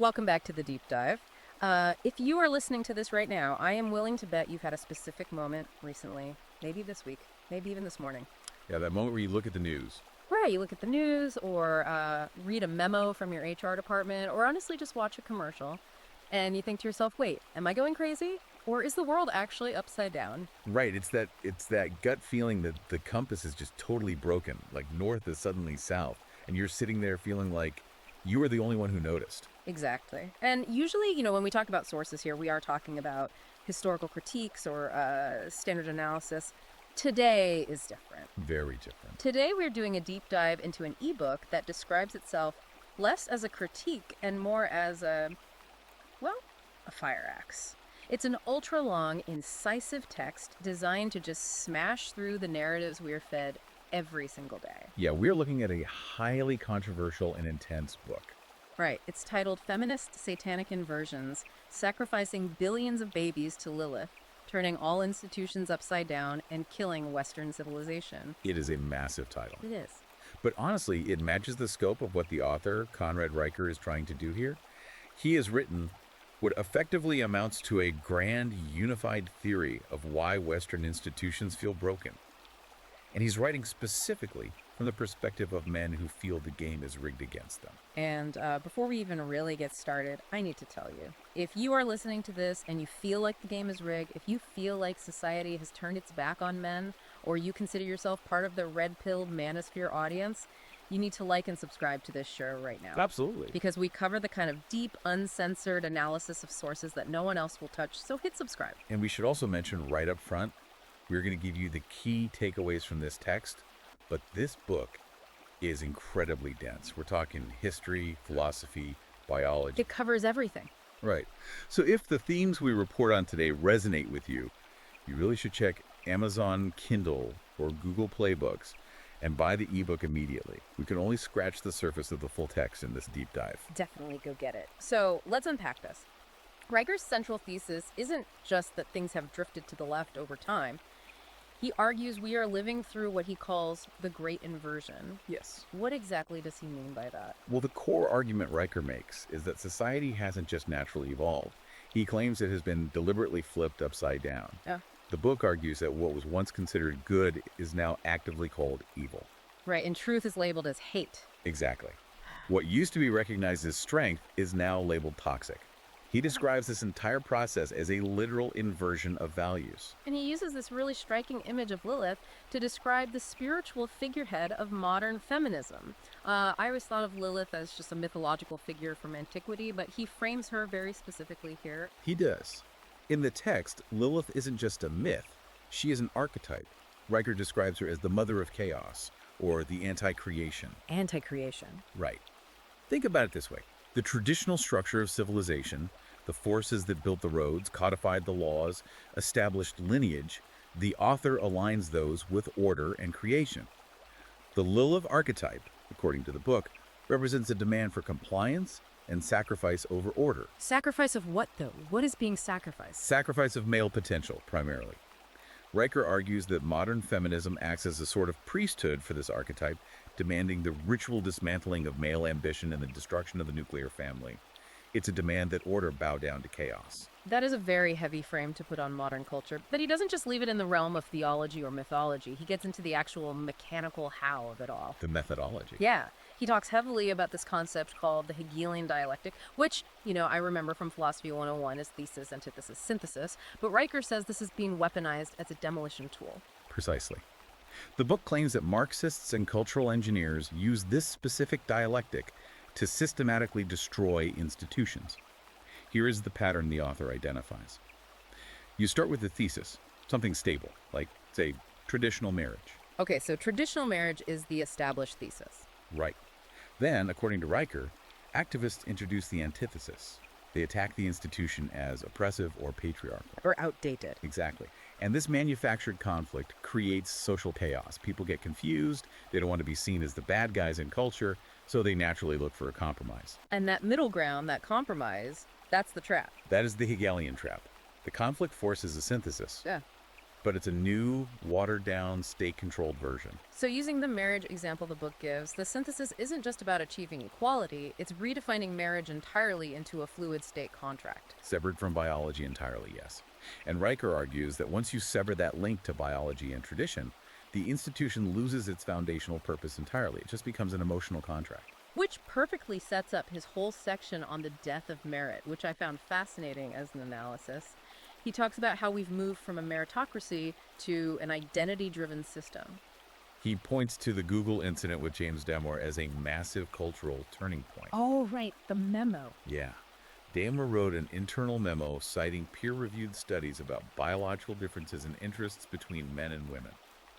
Welcome back to the deep dive. If you are listening to this right now, I am willing to bet you've had a specific moment recently, maybe this week, maybe even this morning. Yeah, that moment where you look at the news. Right, you look at the news or read a memo from your HR department or honestly just watch a commercial and you think to yourself, wait, am I going crazy? Or is the world actually upside down? Right, it's that gut feeling that the compass is just totally broken, like north is suddenly south, and you're sitting there feeling like you are the only one who noticed. Exactly. And usually, when we talk about sources here, we are talking about historical critiques or standard analysis. Today is different. Very different. Today, we're doing a deep dive into an ebook that describes itself less as a critique and more as a fire axe. It's an ultra-long, incisive text designed to just smash through the narratives we're fed every single day. Yeah, we're looking at a highly controversial and intense book. Right. It's titled Feminist, Satanic Inversions, Sacrificing Billions of Babies to Lilith, Turning All Institutions Upside Down, and Killing Western Civilization. It is a massive title. It is. But honestly, it matches the scope of what the author, Conrad Riker, is trying to do here. He has written what effectively amounts to a grand unified theory of why Western institutions feel broken. And he's writing specifically from the perspective of men who feel the game is rigged against them. And before we even really get started, I need to tell you, if you are listening to this and you feel like the game is rigged, if you feel like society has turned its back on men, or you consider yourself part of the red-pilled manosphere audience, you need to like and subscribe to this show right now. Absolutely. Because we cover the kind of deep, uncensored analysis of sources that no one else will touch, so hit subscribe. And we should also mention right up front, we're going to give you the key takeaways from this text, but this book is incredibly dense. We're talking history, philosophy, biology. It covers everything. Right. So if the themes we report on today resonate with you, you really should check Amazon Kindle or Google Play Books and buy the ebook immediately. We can only scratch the surface of the full text in this deep dive. Definitely go get it. So let's unpack this. Riker's central thesis isn't just that things have drifted to the left over time. He argues we are living through what he calls the Great Inversion. Yes. What exactly does he mean by that? Well, the core argument Riker makes is that society hasn't just naturally evolved. He claims it has been deliberately flipped upside down. Oh. The book argues that what was once considered good is now actively called evil. Right, and truth is labeled as hate. Exactly. What used to be recognized as strength is now labeled toxic. He describes this entire process as a literal inversion of values. And he uses this really striking image of Lilith to describe the spiritual figurehead of modern feminism. I always thought of Lilith as just a mythological figure from antiquity, but he frames her very specifically here. He does. In the text, Lilith isn't just a myth. She is an archetype. Riker describes her as the mother of chaos, or the anti-creation. Anti-creation. Right. Think about it this way. The traditional structure of civilization, the forces that built the roads, codified the laws, established lineage, the author aligns those with order and creation. The Lilith archetype, according to the book, represents a demand for compliance and sacrifice over order. Sacrifice of what, though? What is being sacrificed? Sacrifice of male potential, primarily. Riker argues that modern feminism acts as a sort of priesthood for this archetype, demanding the ritual dismantling of male ambition and the destruction of the nuclear family. It's a demand that order bow down to chaos. That is a very heavy frame to put on modern culture, but he doesn't just leave it in the realm of theology or mythology. He gets into the actual mechanical how of it all. The methodology. Yeah. He talks heavily about this concept called the Hegelian dialectic, which, I remember from Philosophy 101 as thesis, antithesis, synthesis, but Riker says this is being weaponized as a demolition tool. Precisely. The book claims that Marxists and cultural engineers use this specific dialectic to systematically destroy institutions. Here is the pattern the author identifies. You start with the thesis, something stable, like, say, traditional marriage. Okay, so traditional marriage is the established thesis. Right. Then, according to Riker, activists introduce the antithesis. They attack the institution as oppressive or patriarchal. Or outdated. Exactly. And this manufactured conflict creates social chaos. People get confused, they don't want to be seen as the bad guys in culture, so they naturally look for a compromise. And that middle ground, that compromise, that's the trap. That is the Hegelian trap. The conflict forces a synthesis. Yeah. but it's a new, watered-down, state-controlled version. So using the marriage example the book gives, the synthesis isn't just about achieving equality, it's redefining marriage entirely into a fluid state contract. Severed from biology entirely, yes. And Riker argues that once you sever that link to biology and tradition, the institution loses its foundational purpose entirely. It just becomes an emotional contract. Which perfectly sets up his whole section on the death of merit, which I found fascinating as an analysis. He talks about how we've moved from a meritocracy to an identity-driven system. He points to the Google incident with James Damore as a massive cultural turning point. Oh, right, the memo. Yeah. Damore wrote an internal memo citing peer-reviewed studies about biological differences in interests between men and women.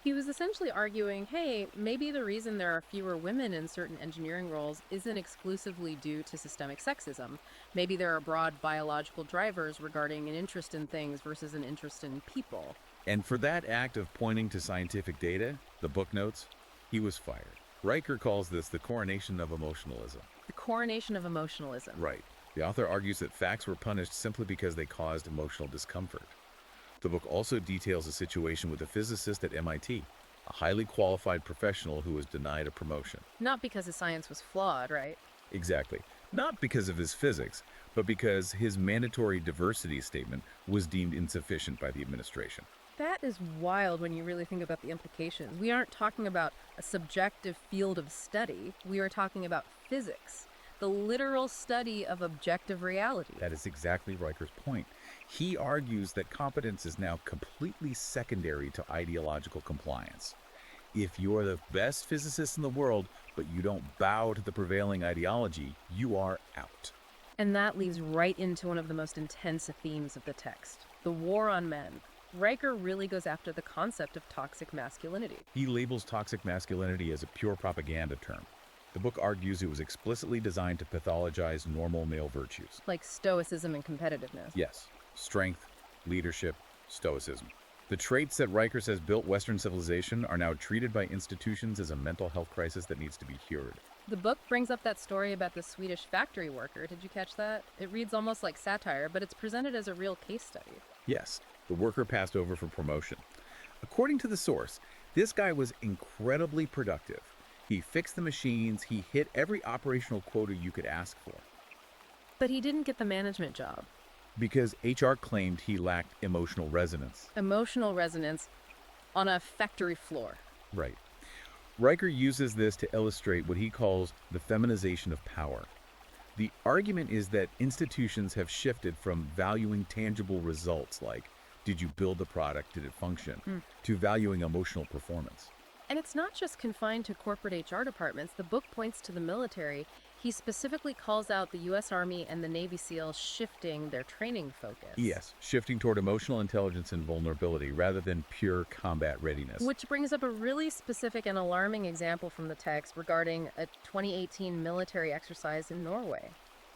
He was essentially arguing, hey, maybe the reason there are fewer women in certain engineering roles isn't exclusively due to systemic sexism. Maybe there are broad biological drivers regarding an interest in things versus an interest in people. And for that act of pointing to scientific data, the book notes, he was fired. Riker calls this the coronation of emotionalism. The coronation of emotionalism. Right. The author argues that facts were punished simply because they caused emotional discomfort. The book also details a situation with a physicist at MIT, a highly qualified professional who was denied a promotion. Not because his science was flawed, right? Exactly. Not because of his physics, but because his mandatory diversity statement was deemed insufficient by the administration. That is wild when you really think about the implications. We aren't talking about a subjective field of study. We are talking about physics, the literal study of objective reality. That is exactly Riker's point. He argues that competence is now completely secondary to ideological compliance. If you're the best physicist in the world, but you don't bow to the prevailing ideology, you are out. And that leads right into one of the most intense themes of the text, the war on men. Riker really goes after the concept of toxic masculinity. He labels toxic masculinity as a pure propaganda term. The book argues it was explicitly designed to pathologize normal male virtues. Like stoicism and competitiveness. Yes, strength, leadership, stoicism. The traits that Riker says built Western civilization are now treated by institutions as a mental health crisis that needs to be cured. The book brings up that story about the Swedish factory worker. Did you catch that? It reads almost like satire, but it's presented as a real case study. Yes, the worker passed over for promotion. According to the source, this guy was incredibly productive. He fixed the machines, he hit every operational quota you could ask for. But he didn't get the management job. Because HR claimed he lacked emotional resonance. Emotional resonance on a factory floor. Right. Riker uses this to illustrate what he calls the feminization of power. The argument is that institutions have shifted from valuing tangible results like, did you build the product, did it function, to valuing emotional performance. And it's not just confined to corporate HR departments. The book points to the military. He specifically calls out the U.S. Army and the Navy SEALs shifting their training focus. Yes, shifting toward emotional intelligence and vulnerability rather than pure combat readiness. Which brings up a really specific and alarming example from the text regarding a 2018 military exercise in Norway.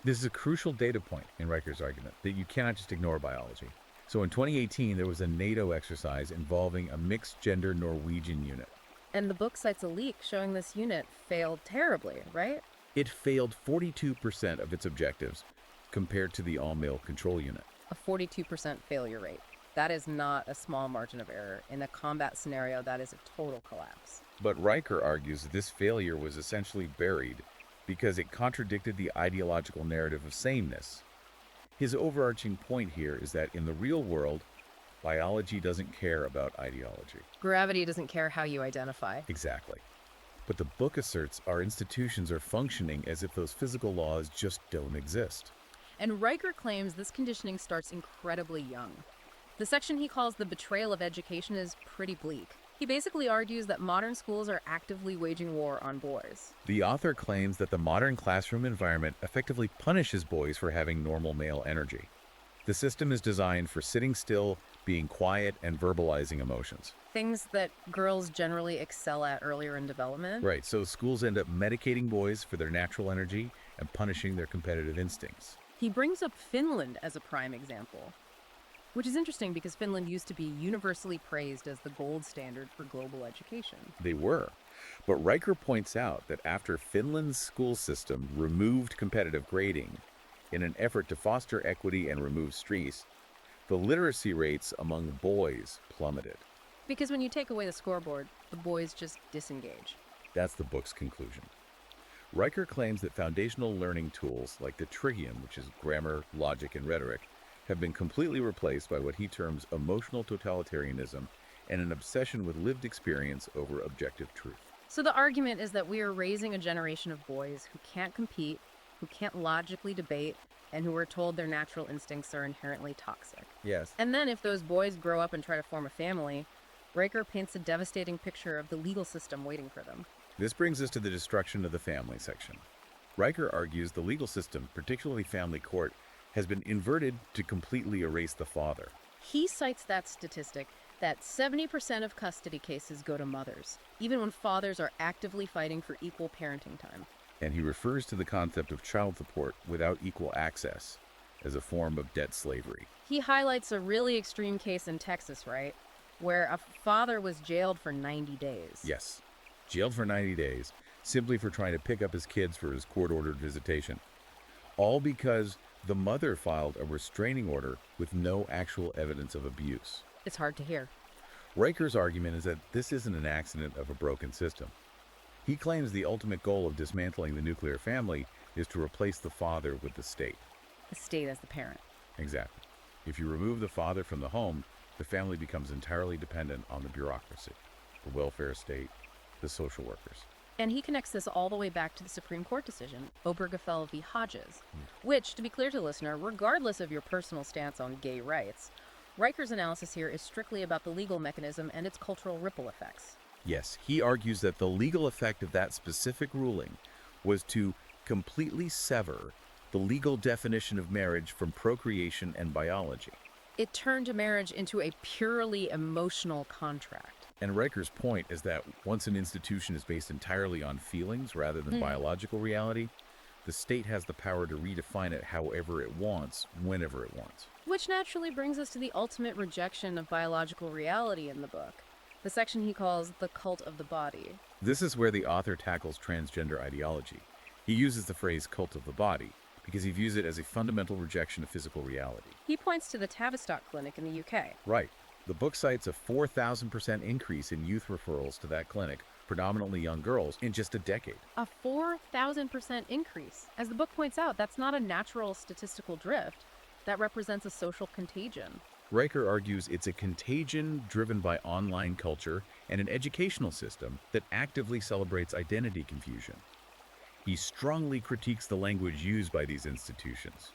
This is a crucial data point in Riker's argument that you cannot just ignore biology. So in 2018, there was a NATO exercise involving a mixed-gender Norwegian unit. And the book cites a leak showing this unit failed terribly, right? It failed 42% of its objectives compared to the all-male control unit. A 42% failure rate. That is not a small margin of error. In a combat scenario, that is a total collapse. But Riker argues that this failure was essentially buried because it contradicted the ideological narrative of sameness. His overarching point here is that in the real world, biology doesn't care about ideology. Gravity doesn't care how you identify. Exactly. But the book asserts our institutions are functioning as if those physical laws just don't exist. And Riker claims this conditioning starts incredibly young. The section he calls the betrayal of education is pretty bleak. He basically argues that modern schools are actively waging war on boys. The author claims that the modern classroom environment effectively punishes boys for having normal male energy. The system is designed for sitting still, being quiet, and verbalizing emotions. Things that girls generally excel at earlier in development. Right, so schools end up medicating boys for their natural energy and punishing their competitive instincts. He brings up Finland as a prime example, which is interesting because Finland used to be universally praised as the gold standard for global education. They were. But Riker points out that after Finland's school system removed competitive grading in an effort to foster equity and remove stress, The literacy rates among boys plummeted. Because when you take away the scoreboard, the boys just disengage. That's the book's conclusion. Riker claims that foundational learning tools like the trivium, which is grammar, logic, and rhetoric, have been completely replaced by what he terms emotional totalitarianism and an obsession with lived experience over objective truth. So the argument is that we are raising a generation of boys who can't compete, who can't logically debate, and who are told their natural instincts are inherently toxic. Yes. And then if those boys grow up and try to form a family, Riker paints a devastating picture of the legal system waiting for them. This brings us to the destruction of the family section. Riker argues the legal system, particularly family court, has been inverted to completely erase the father. He cites that statistic that 70% of custody cases go to mothers, even when fathers are actively fighting for equal parenting time. And he refers to the concept of child support without equal access as a form of debt slavery. He highlights a really extreme case in Texas, right? Where a father was jailed for 90 days. Yes, jailed for 90 days, simply for trying to pick up his kids for his court-ordered visitation. All because the mother filed a restraining order with no actual evidence of abuse. It's hard to hear. Riker's argument is that this isn't an accident of a broken system. He claims the ultimate goal of dismantling the nuclear family is to replace the father with the state. The state as the parent. Exactly. If you remove the father from the home, the family becomes entirely dependent on the bureaucracy, the welfare state, the social workers. And he connects this all the way back to the Supreme Court decision, Obergefell v. Hodges, which, to be clear to the listener, regardless of your personal stance on gay rights, Riker's analysis here is strictly about the legal mechanism and its cultural ripple effects. Yes, he argues that the legal effect of that specific ruling was to completely sever the legal definition of marriage from procreation and biology. It turned marriage into a purely emotional contract. And Riker's point is that once an institution is based entirely on feelings rather than biological reality, the state has the power to redefine it however it wants, whenever it wants. Which naturally brings us to the ultimate rejection of biological reality in the book, the section he calls the cult of the body. This is where the author tackles transgender ideology. He uses the phrase cult of the body because he views it as a fundamental rejection of physical reality. He points to the Tavistock Clinic in the UK. Right. The book cites a 4,000% increase in youth referrals to that clinic, predominantly young girls, in just a decade. A 4,000% increase. As the book points out, that's not a natural statistical drift. That represents a social contagion. Riker argues it's a contagion driven by online culture and an educational system that actively celebrates identity confusion. He strongly critiques the language used by these institutions.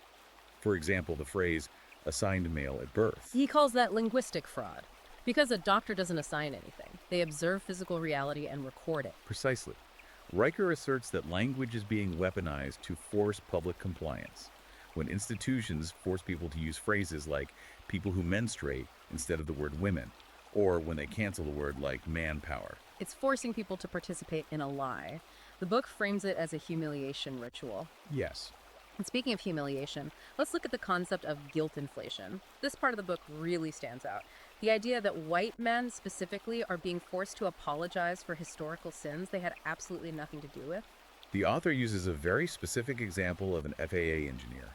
For example, the phrase, assigned male at birth. He calls that linguistic fraud, because a doctor doesn't assign anything. They observe physical reality and record it. Precisely. Riker asserts that language is being weaponized to force public compliance. When institutions force people to use phrases like people who menstruate instead of the word women, or when they cancel the word like manpower. It's forcing people to participate in a lie. The book frames it as a humiliation ritual. Yes. And speaking of humiliation, let's look at the concept of guilt inflation. This part of the book really stands out. The idea that white men specifically are being forced to apologize for historical sins they had absolutely nothing to do with. The author uses a very specific example of an FAA engineer,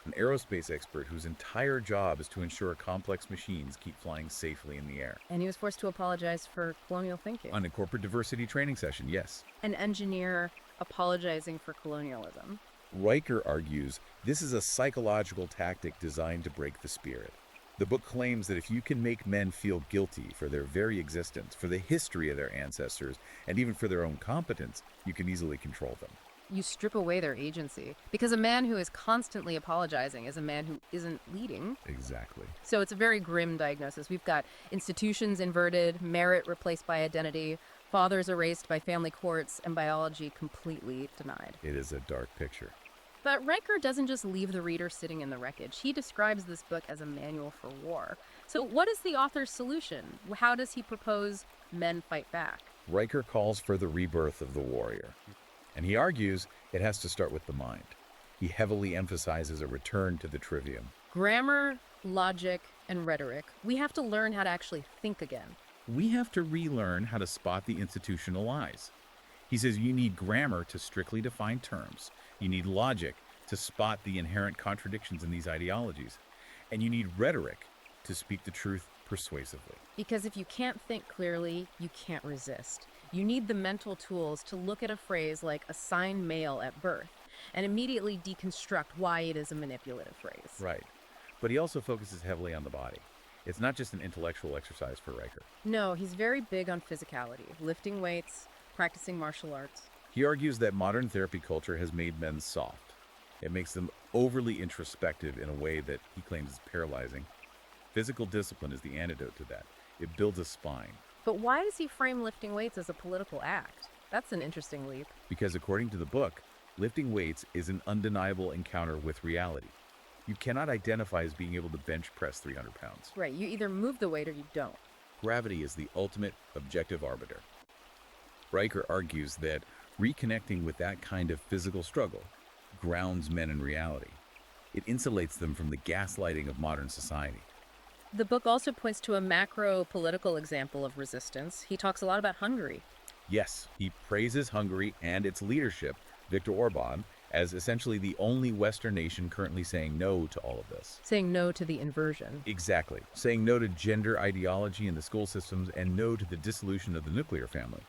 an aerospace expert whose entire job is to ensure complex machines keep flying safely in the air. And he was forced to apologize for colonial thinking. On a corporate diversity training session, yes. An engineer apologizing for colonialism. Riker argues this is a psychological tactic designed to break the spirit. The book claims that if you can make men feel guilty for their very existence, for the history of their ancestors, and even for their own competence, you can easily control them. You strip away their agency, because a man who is constantly apologizing is a man who isn't leading. Exactly. So it's a very grim diagnosis. We've got institutions inverted, merit replaced by identity, fathers erased by family courts, and biology completely denied. It is a dark picture. But Riker doesn't just leave the reader sitting in the wreckage. He describes this book as a manual for war. So what is the author's solution? How does he propose men fight back? Riker calls for the rebirth of the warrior. And he argues it has to start with the mind. He heavily emphasizes a return to the trivium. Grammar, logic, and rhetoric. We have to learn how to actually think again. We have to relearn how to spot the institutional lies. He says you need grammar to strictly define terms. You need logic to spot the inherent contradictions in these ideologies. And you need rhetoric to speak the truth persuasively. Because if you can't think clearly, you can't resist. You need the mental tools to look at a phrase like assigned male at birth and immediately deconstruct why it is a manipulative phrase. Right. But he also focuses heavily on the body. It's not just an intellectual exercise for Riker. No, he's very big on physicality, lifting weights, practicing martial arts. He argues that modern therapy culture has made men soft. It makes them overly introspective in a way that he claims is paralyzing. Physical discipline is the antidote to that. It builds a spine. But why does he frame lifting weights as a political act? That's an interesting leap. Because according to the book, lifting weights is an undeniable encounter with reality. You cannot identify as being able to bench press 300 pounds. Right, you either move the weight or you don't. Gravity is the ultimate objective arbiter. Riker argues that reconnecting with that kind of physical struggle grounds men in reality. It insulates them from the gaslighting of modern society. The book also points to a macro political example of resistance. He talks a lot about Hungary. Yes, he praises Hungary and its leadership, Viktor Orban, as essentially the only Western nation currently saying no to all of this. Saying no to the inversion. Exactly. Saying no to gender ideology in the school systems and no to the dissolution of the nuclear family.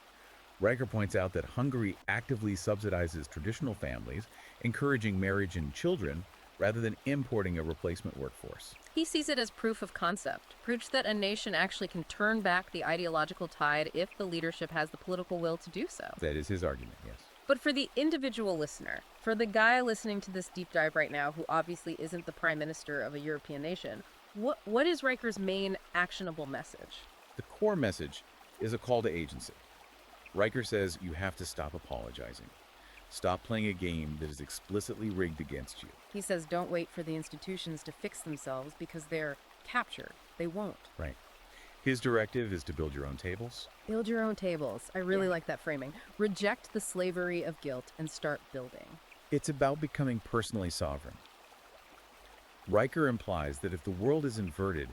Riker points out that Hungary actively subsidizes traditional families, encouraging marriage and children, rather than importing a replacement workforce. He sees it as proof of concept, proof that a nation actually can turn back the ideological tide if the leadership has the political will to do so. That is his argument, yes. But for the individual listener, for the guy listening to this deep dive right now who obviously isn't the prime minister of a European nation, what is Riker's main actionable message? The core message is a call to agency. Riker says you have to stop apologizing. Stop playing a game that is explicitly rigged against you. He says don't wait for the institutions to fix themselves because they're captured. They won't. Right. His directive is to build your own tables. Build your own tables. I really like that framing. Reject the slavery of guilt and start building. It's about becoming personally sovereign. Riker implies that if the world is inverted,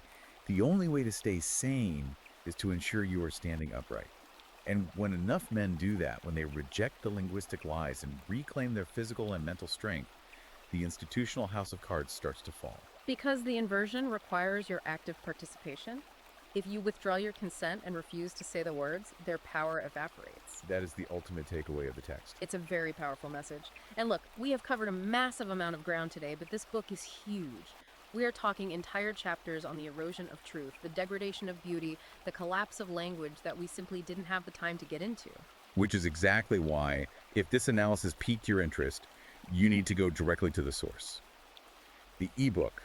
the only way to stay sane is to ensure you are standing upright. And when enough men do that, when they reject the linguistic lies and reclaim their physical and mental strength, the institutional house of cards starts to fall. Because the inversion requires your active participation, if you withdraw your consent and refuse to say the words, their power evaporates. That is the ultimate takeaway of the text. It's a very powerful message. And look, we have covered a massive amount of ground today, but this book is huge. We are talking entire chapters on the erosion of truth, the degradation of beauty, the collapse of language that we simply didn't have the time to get into. Which is exactly why, if this analysis piqued your interest, you need to go directly to the source. The ebook,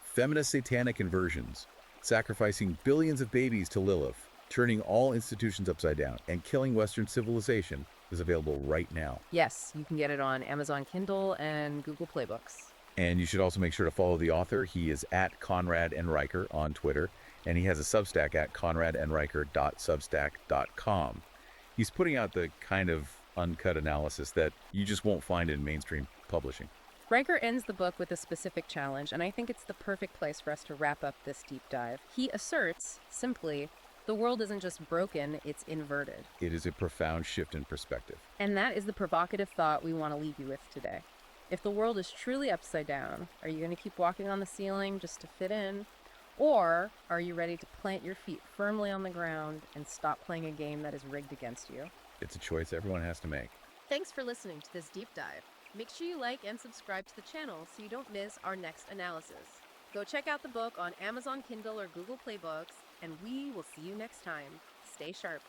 Feminist Satanic Inversions, sacrificing billions of babies to Lilith, turning all institutions upside down, and killing Western civilization, is available right now. Yes, you can get it on Amazon Kindle and Google Play Books. And you should also make sure to follow the author. He is at Conrad and Riker on Twitter, and he has a Substack at conradandriker.substack.com. He's putting out the kind of uncut analysis that you just won't find in mainstream publishing. Riker ends the book with a specific challenge, and I think it's the perfect place for us to wrap up this deep dive. He asserts, simply, the world isn't just broken, it's inverted. It is a profound shift in perspective. And that is the provocative thought we want to leave you with today. If the world is truly upside down, are you going to keep walking on the ceiling just to fit in? Or are you ready to plant your feet firmly on the ground and stop playing a game that is rigged against you? It's a choice everyone has to make. Thanks for listening to this deep dive. Make sure you like and subscribe to the channel so you don't miss our next analysis. Go check out the book on Amazon Kindle or Google Play Books, and we will see you next time. Stay sharp.